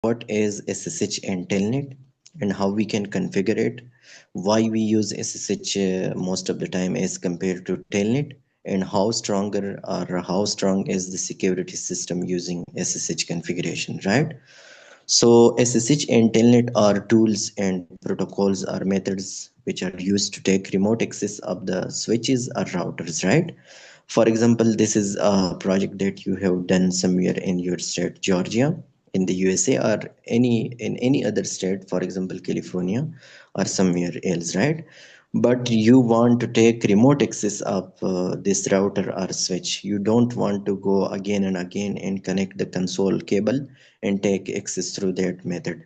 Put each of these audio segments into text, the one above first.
what is SSH and telnet and how we can configure it, why we use SSH most of the time as compared to telnet, and how stronger or how strong is the security system using SSH configuration, right? So SSH and telnet are tools and protocols or methods which are used to take remote access of the switches or routers, right? For example, this is a project that you have done somewhere in your state, Georgia, in the USA, or any other state, for example, California, or somewhere else, right? But you want to take remote access of this router or switch. You don't want to go again and again and connect the console cable and take access through that method.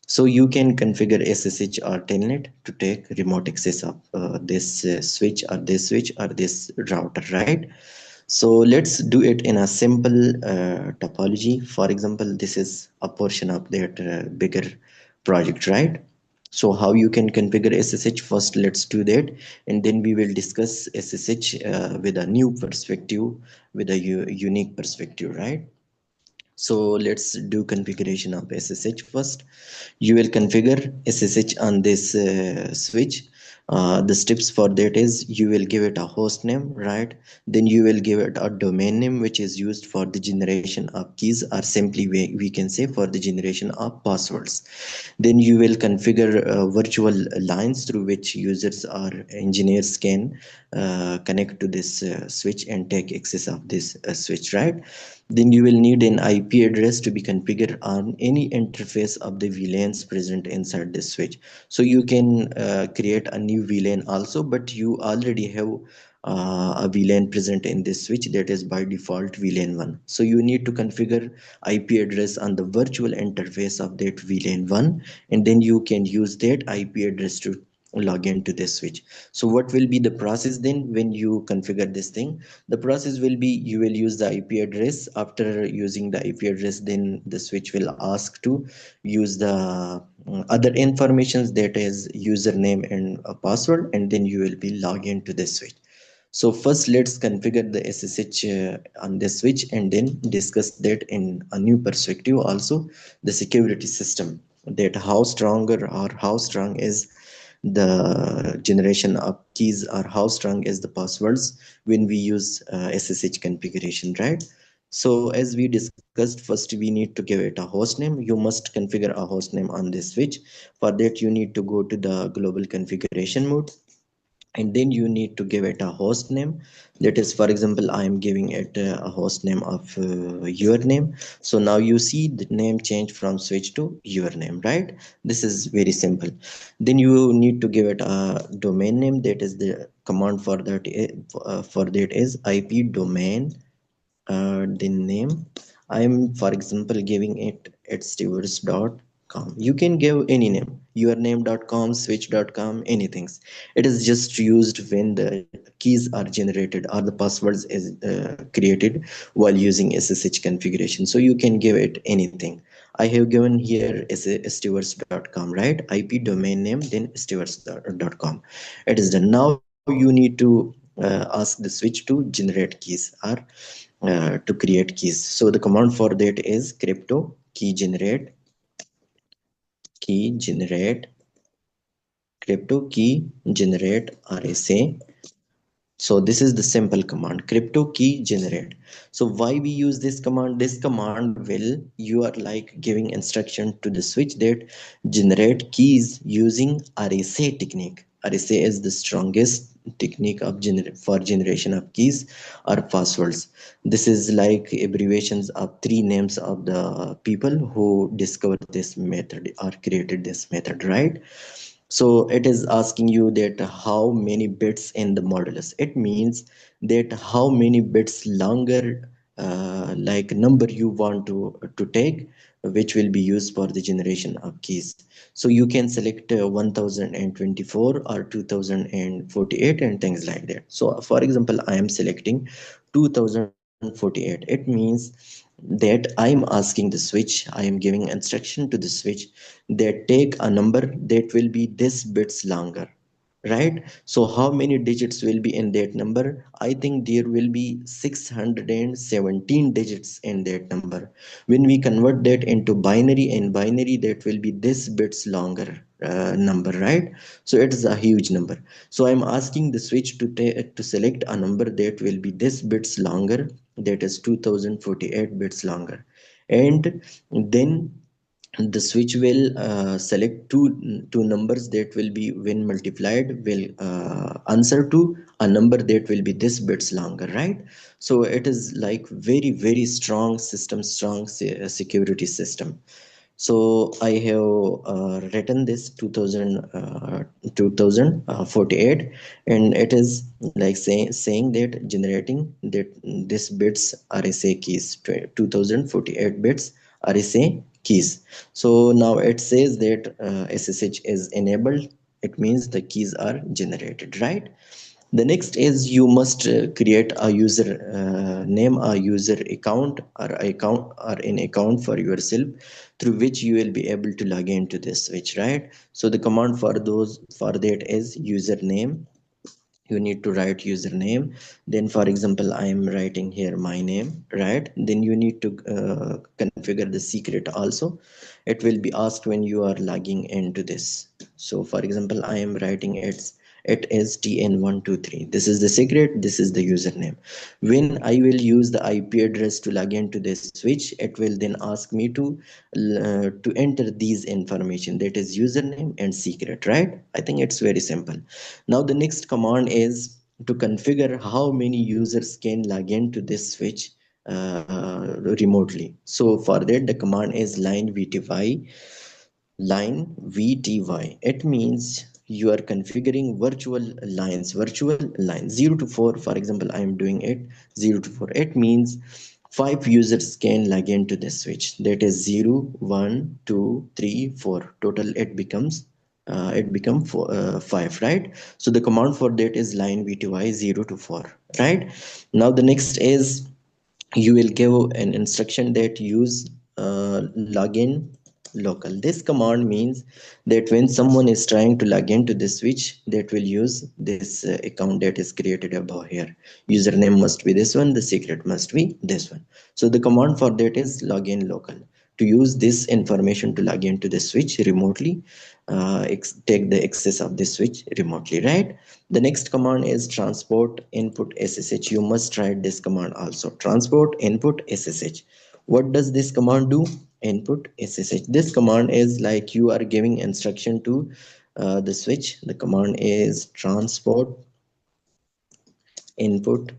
So you can configure SSH or telnet to take remote access of this switch or this router, right? So let's do it in a simple topology. For example, this is a portion of that bigger project, right? So how you can configure SSH first, let's do that, and then we will discuss SSH with a new perspective, with a unique perspective, right? So let's do configuration of SSH first. You will configure SSH on this switch. The steps for that is you will give it a host name, right? Then you will give it a domain name which is used for the generation of keys, or simply we can say for the generation of passwords. Then you will configure virtual lines through which users or engineers can connect to this switch and take access of this switch, right? Then you will need an IP address to be configured on any interface of the VLANs present inside this switch. So you can create a new VLAN also, but you already have a VLAN present in this switch, that is by default VLAN 1. So you need to configure IP address on the virtual interface of that VLAN 1, and then you can use that IP address to log into this switch. So what will be the process then when you configure this thing? The process will be you will use the IP address. After using the IP address, then the switch will ask to use the other informations, that is username and a password, and then you will be logged into this switch. So first let's configure the SSH on this switch, and then discuss that in a new perspective also, the security system, that how stronger or how strong is the generation of keys, or how strong is the passwords when we use SSH configuration, right? So as we discussed, first we need to give it a host name. You must configure a host name on this switch. For that you need to go to the global configuration mode, and then you need to give it a host name. That is, for example, I am giving it a host name of your name. So now you see the name change from switch to your name, right? This is very simple. Then you need to give it a domain name. That is the command for that for that is ip domain, the name. I'm, for example, giving it at stewards.com. You can give any name, yourname.com, switch.com, anything. It is just used when the keys are generated or the passwords is created while using SSH configuration. So you can give it anything. I have given here stewards.com, right? IP domain name, then stewards.com. It is done. Now you need to ask the switch to generate keys, or to create keys. So the command for that is crypto key generate crypto key generate RSA. So this is the simple command, crypto key generate. So why we use this command? This command will, you are like giving instruction to the switch that generate keys using RSA technique. RSA is the strongest technique of for generation of keys or passwords. This is like abbreviations of three names of the people who discovered this method or created this method, right? So it is asking you that how many bits in the modulus. It means that how many bits longer like number you want to take, which will be used for the generation of keys. So you can select 1024 or 2048 and things like that. So for example, I am selecting 2048. It means that I am asking the switch, I am giving instruction to the switch that take a number that will be this bits longer. right? So how many digits will be in that number? I think there will be 617 digits in that number. When we convert that into binary, in binary that will be this bits longer number, right? So it is a huge number. So I'm asking the switch to select a number that will be this bits longer, that is 2048 bits longer. And then the switch will select two numbers that will be, when multiplied, will answer to a number that will be this bits longer, right? So it is like very very strong system, strong security system. So I have written this 2048, and it is like saying that generating that this bits RSA keys, 2048 bits RSA keys. So now it says that SSH is enabled. It means the keys are generated, right? The next is you must create a user name, a user account or an account for yourself through which you will be able to log into this switch, right? So the command for that is username. You need to write username. Then for example I am writing here my name, right? Then you need to configure the secret also. It will be asked when you are logging into this. So for example I am writing it is tn123. This is the secret, this is the username. When I will use the IP address to log into this switch, it will then ask me to enter these information, that is username and secret, right? I think it's very simple. Now the next command is to configure how many users can log into this switch remotely. So for that the command is line vty. It means you are configuring virtual lines 0 to 4. For example I am doing it 0 to 4. It means 5 users can log into this switch, that is 0 1 2 3 4. Total it become 5, right? So the command for that is line vty 0 to 4, right? Now the next is you will give an instruction that use login local. This command means that when someone is trying to log into this switch, that will use this account that is created above here. Username must be this one, the secret must be this one. So the command for that is login local. To use this information to log into the switch remotely, take the access of this switch remotely, right? The next command is transport input SSH. You must write this command also. Transport input SSH. What does this command do? Input SSH. This command is like you are giving instruction to the switch. The command is transport input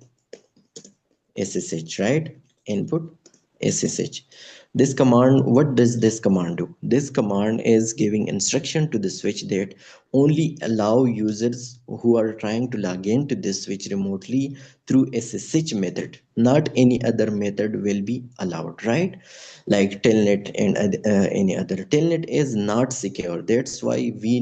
SSH, right? Input SSH. This command, what does this command do? This command is giving instruction to the switch that only allow users who are trying to log into this switch remotely through SSH method. Not any other method will be allowed, right? Like telnet and any other. Telnet is not secure. That's why we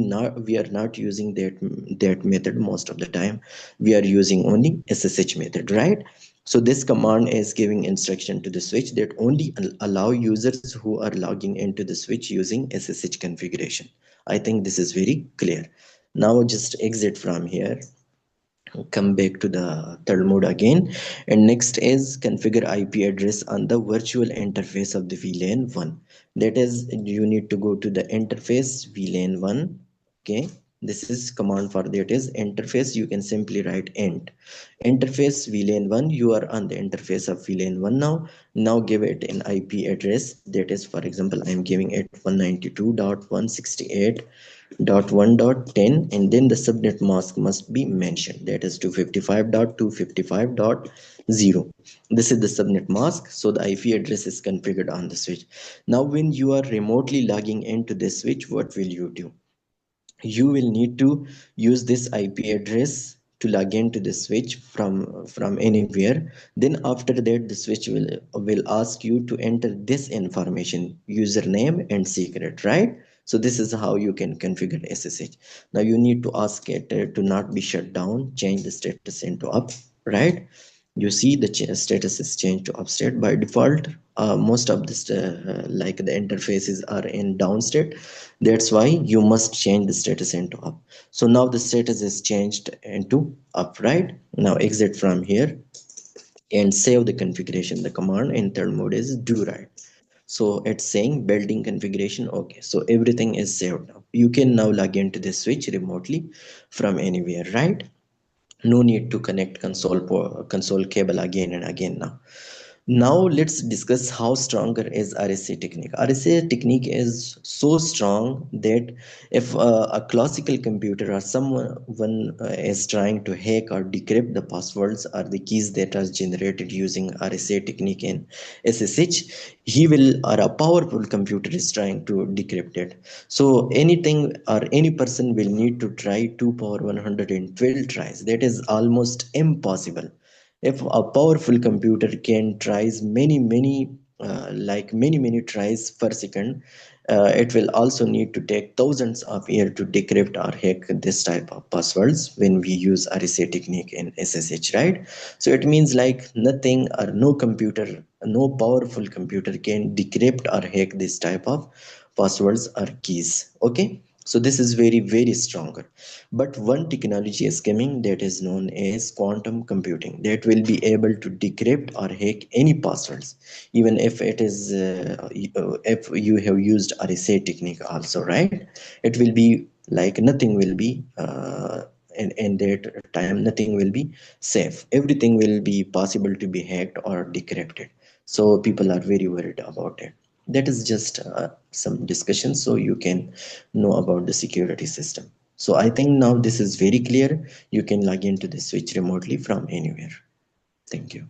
are not using that method most of the time. We are using only SSH method, right? So this command is giving instruction to the switch that only allow users who are logging into the switch using SSH configuration. I think this is very clear. Now just exit from here, come back to the third mode again, and next is configure IP address on the virtual interface of the VLAN 1. That is, you need to go to the interface VLAN 1. Okay, this is command for that is interface. You can simply write interface VLAN 1. You are on the interface of VLAN 1 now. Now give it an IP address, that is, for example I am giving it 192.168.1.10, and then the subnet mask must be mentioned, that is 255.255.0. This is the subnet mask. So the IP address is configured on the switch. Now when you are remotely logging into this switch, what will you do? You will need to use this IP address to log into the switch from anywhere. Then after that the switch will ask you to enter this information, username and secret, right? So this is how you can configure SSH. Now you need to ask it to not be shut down, change the status into up, right? You see the status is changed to upstate by default. Most of this like the interfaces are in down state. That's why you must change the status into up. So now the status is changed into up, right? Now exit from here and save the configuration. The command in third mode is do right. So it's saying building configuration. Okay, so everything is saved. Now you can now log into this switch remotely from anywhere, right? No need to connect console cable again and again. Now let's discuss how stronger is RSA technique. RSA technique is so strong that if a classical computer or someone is trying to hack or decrypt the passwords or the keys that are generated using RSA technique in SSH, he will, or a powerful computer is trying to decrypt it. So anything or any person will need to try 2 power 112 tries. That is almost impossible. If a powerful computer can tries many like many tries per second, it will also need to take thousands of years to decrypt or hack this type of passwords when we use RSA technique in SSH, right? So it means like nothing or no computer, no powerful computer can decrypt or hack this type of passwords or keys. Okay, so this is very stronger. But one technology is coming that is known as quantum computing, that will be able to decrypt or hack any passwords, even if it is if you have used RSA technique also, right? It will be like nothing will be in that time, nothing will be safe. Everything will be possible to be hacked or decrypted. So people are very worried about it. That is just some discussion so you can know about the security system. So I think now this is very clear. You can log into the switch remotely from anywhere. Thank you.